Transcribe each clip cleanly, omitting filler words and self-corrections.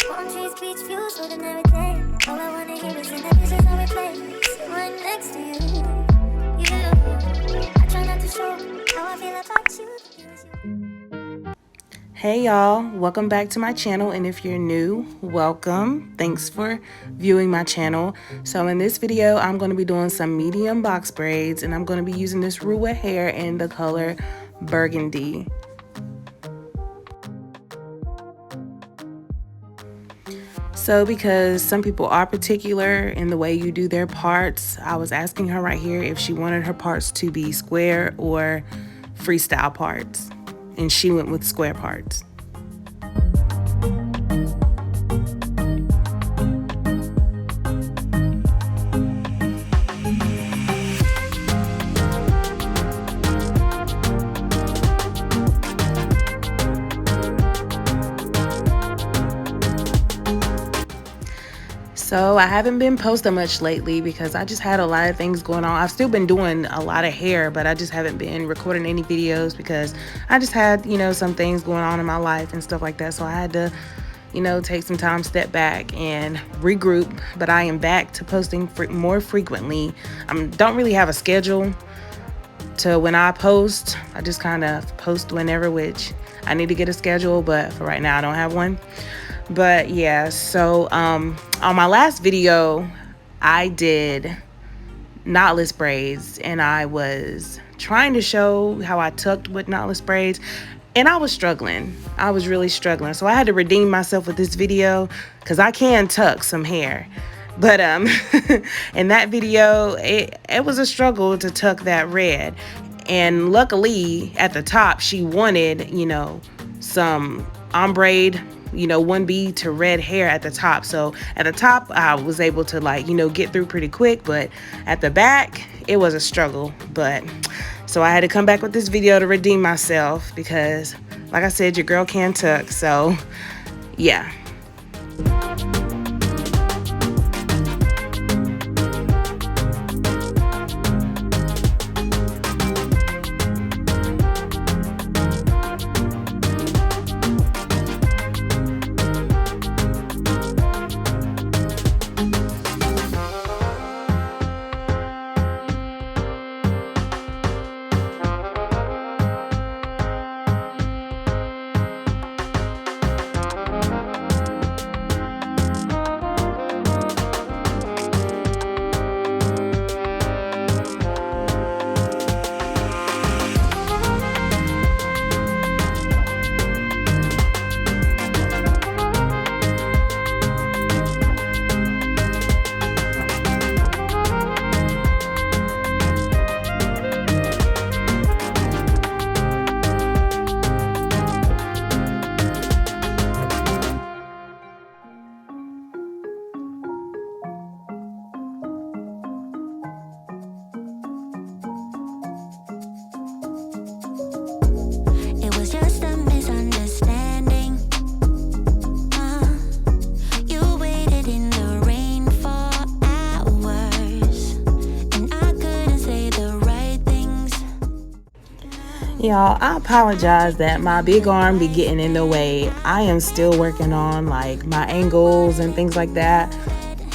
Palm trees, beach views, ordinary day. All I wanna hear is in the dishes I replay. Sit right next to you. I try not to show how I feel about you. Hey y'all, welcome back to my channel, and if you're new, welcome. Thanks for viewing my channel. So in this video, I'm going to be doing some medium box braids, and I'm going to be using this Rua hair in the color burgundy. So because some people are particular in the way you do their parts, I was asking her right here if she wanted her parts to be square or freestyle parts, and she went with square parts. So I haven't been posting much lately because I just had a lot of things going on. I've still been doing a lot of hair, but I just haven't been recording any videos because I just had, some things going on in my life and stuff like that. So I had to, take some time, step back and regroup. But I am back to posting more frequently. I don't really have a schedule to when I post. I just kind of post whenever, which I need to get a schedule, but for right now I don't have one. But yeah, so on my last video, I did knotless braids, and I was trying to show how I tucked with knotless braids, and I was struggling. I was really struggling. So I had to redeem myself with this video because I can tuck some hair. But in that video, it was a struggle to tuck that red. And luckily, at the top, she wanted, some ombre, 1B to red hair at the top. So at the top, I was able to get through pretty quick, but at the back, it was a struggle. But so I had to come back with this video to redeem myself because, like I said, your girl can tuck. So yeah. Y'all, I apologize that my big arm be getting in the way. I am still working on my angles and things like that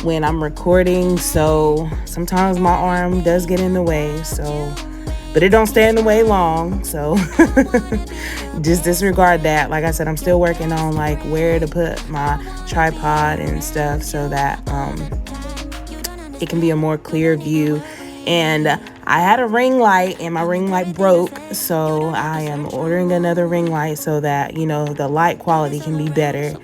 when I'm recording, so sometimes my arm does get in the way, but it don't stay in the way long, so just disregard that. Like I said, I'm still working on where to put my tripod and stuff so that it can be a more clear view. And I had a ring light and my ring light broke, so I am ordering another ring light so that the light quality can be better.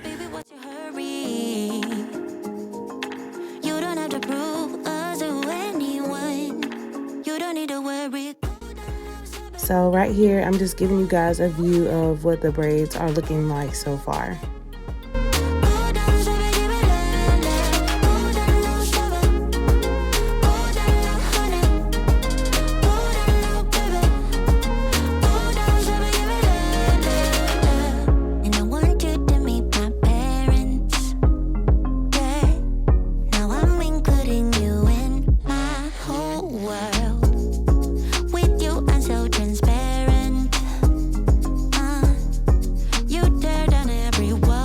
So right here, I'm just giving you guys a view of what the braids are looking like so far. Transparent. You tear down everyone.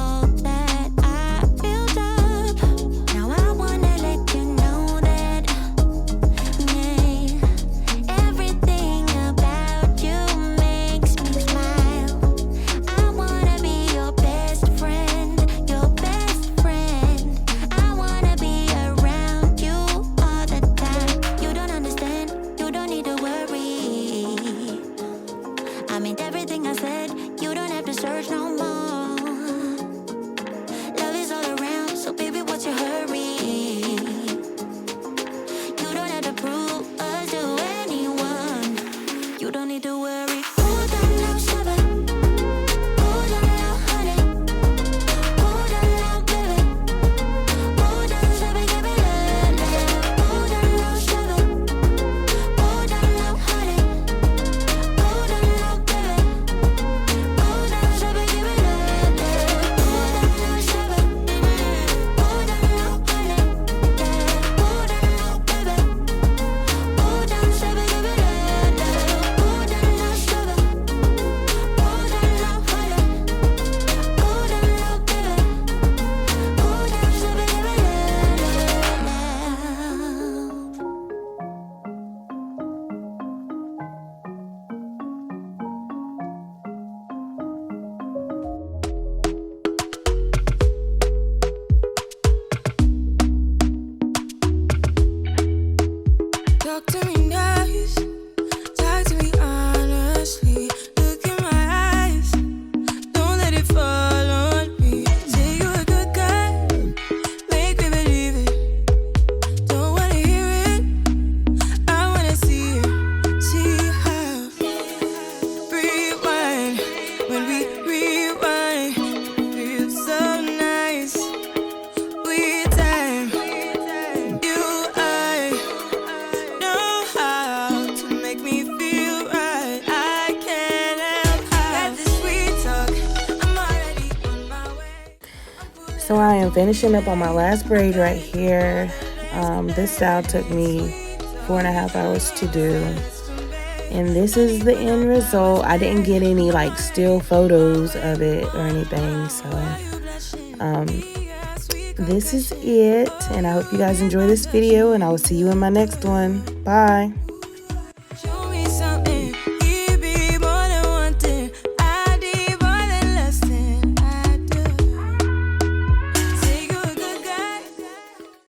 So I am finishing up on my last braid right here. This style took me 4.5 hours to do. And this is the end result. I didn't get any like still photos of it or anything. So this is it. And I hope you guys enjoy this video, and I will see you in my next one. Bye.